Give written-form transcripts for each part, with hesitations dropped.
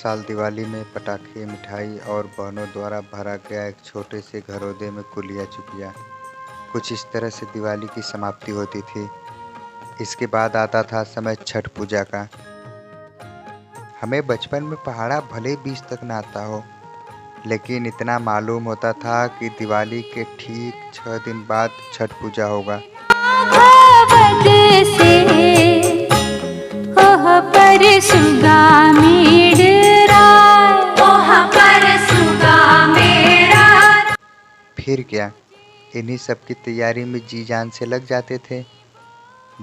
साल दिवाली में पटाखे, मिठाई और बहनों द्वारा भरा गया एक छोटे से घरौंदे में कुलिया चुकिया। कुछ इस तरह से दिवाली की समाप्ति होती थी। इसके बाद आता था समय छठ पूजा का। हमें बचपन में पहाड़ा भले बीच तक ना आता हो, लेकिन इतना मालूम होता था कि दिवाली के ठीक 6 दिन बाद छठ पूजा होगा। फिर क्या, इन्हीं सब की तैयारी में जी जान से लग जाते थे।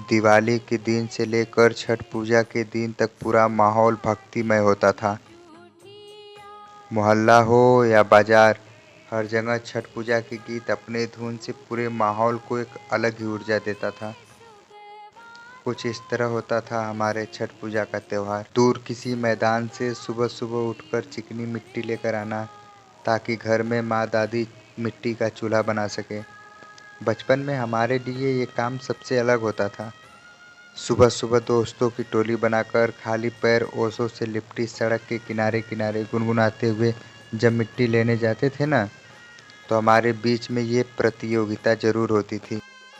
दिवाली के दिन से लेकर छठ पूजा के दिन तक पूरा माहौल भक्तिमय होता था। मोहल्ला हो या बाजार, हर जगह छठ पूजा के गीत अपने धुन से पूरे माहौल को एक अलग ही ऊर्जा देता था। कुछ इस तरह होता था हमारे छठ पूजा का त्यौहार। दूर किसी मैदान से सुबह सुबह उठकर चिकनी मिट्टी लेकर आना, ताकि घर में माँ दादी मिट्टी का चूल्हा बना सके। बचपन में हमारे लिए ये काम सबसे अलग होता था। सुबह सुबह दोस्तों की टोली बनाकर खाली पैर ओसों से लिपटी सड़क के किनारे किनारे गुनगुनाते हुए जब मिट्टी लेने जाते थे ना, तो हमारे बीच में ये प्रतियोगिता जरूर होती थी।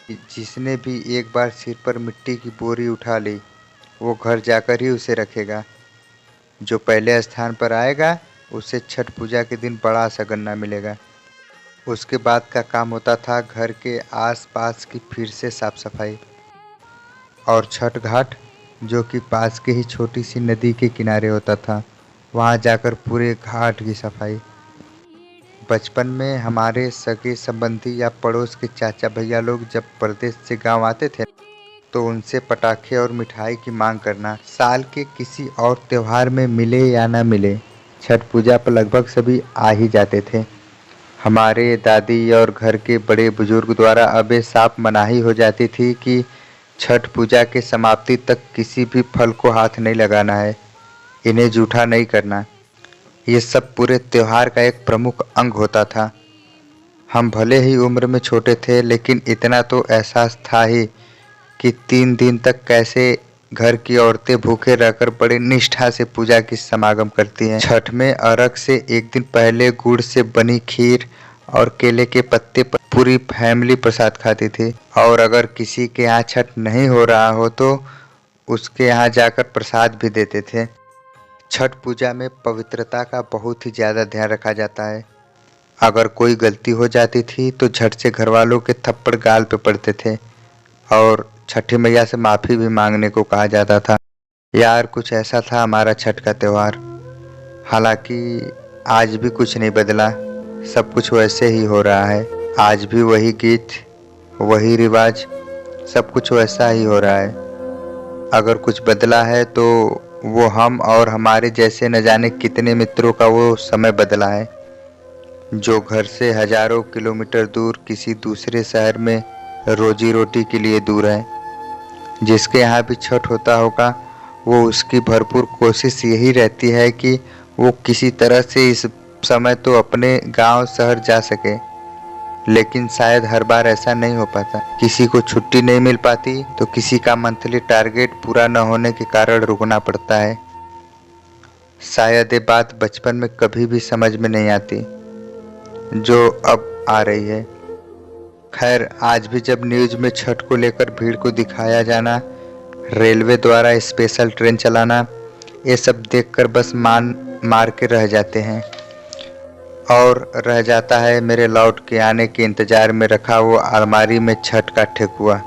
जिसने भी एक बार सिर पर मिट्टी की बोरी उठा ली, वो घर जाकर ही उसे रखेगा। जो पहले स्थान पर आएगा, उसे छठ पूजा के दिन बड़ा सा गन्ना मिलेगा। उसके बाद का काम होता था घर के आसपास की फिर से साफ सफाई, और छठ घाट, जो कि पास के ही छोटी सी नदी के किनारे होता था, वहाँ जाकर पूरे घाट की सफाई। बचपन में हमारे सगे संबंधी या पड़ोस के चाचा भैया लोग जब परदेश से गांव आते थे, तो उनसे पटाखे और मिठाई की मांग करना। साल के किसी और त्योहार में मिले या ना मिले, छठ पूजा पर लगभग सभी आ ही जाते थे। हमारे दादी और घर के बड़े बुजुर्ग द्वारा अब ये साफ मनाही हो जाती थी कि छठ पूजा के समाप्ति तक किसी भी फल को हाथ नहीं लगाना है, इन्हें जूठा नहीं करना। ये सब पूरे त्योहार का एक प्रमुख अंग होता था। हम भले ही उम्र में छोटे थे, लेकिन इतना तो एहसास था ही कि 3 दिन तक कैसे घर की औरतें भूखे रहकर बड़े निष्ठा से पूजा की समागम करती हैं। छठ में अर्घ से एक दिन पहले गुड़ से बनी खीर और केले के पत्ते पर पूरी फैमिली प्रसाद खाती थी। और अगर किसी के यहाँ छठ नहीं हो रहा हो, तो उसके यहाँ जाकर प्रसाद भी देते थे। छठ पूजा में पवित्रता का बहुत ही ज़्यादा ध्यान रखा जाता है। अगर कोई गलती हो जाती थी तो झट से घर वालों के थप्पड़ गाल पे पड़ते थे, और छठी मैया से माफ़ी भी मांगने को कहा जाता था। यार, कुछ ऐसा था हमारा छठ का त्यौहार। हालांकि आज भी कुछ नहीं बदला, सब कुछ वैसे ही हो रहा है। आज भी वही गीत, वही रिवाज, सब कुछ वैसा ही हो रहा है। अगर कुछ बदला है तो वो हम और हमारे जैसे न जाने कितने मित्रों का वो समय बदला है, जो घर से हजारों किलोमीटर दूर किसी दूसरे शहर में रोजी रोटी के लिए दूर है। जिसके यहाँ भी छठ होता होगा, वो उसकी भरपूर कोशिश यही रहती है कि वो किसी तरह से इस समय तो अपने गांव शहर जा सके, लेकिन शायद हर बार ऐसा नहीं हो पाता। किसी को छुट्टी नहीं मिल पाती, तो किसी का मंथली टारगेट पूरा न होने के कारण रुकना पड़ता है। शायद ये बात बचपन में कभी भी समझ में नहीं आती, जो अब आ रही है। खैर, आज भी जब न्यूज में छठ को लेकर भीड़ को दिखाया जाना, रेलवे द्वारा स्पेशल ट्रेन चलाना, ये सब देखकर बस मार के रह जाते हैं। और रह जाता है मेरे लौट के आने के इंतजार में रखा वो अलमारी में छठ का ठेकुआ।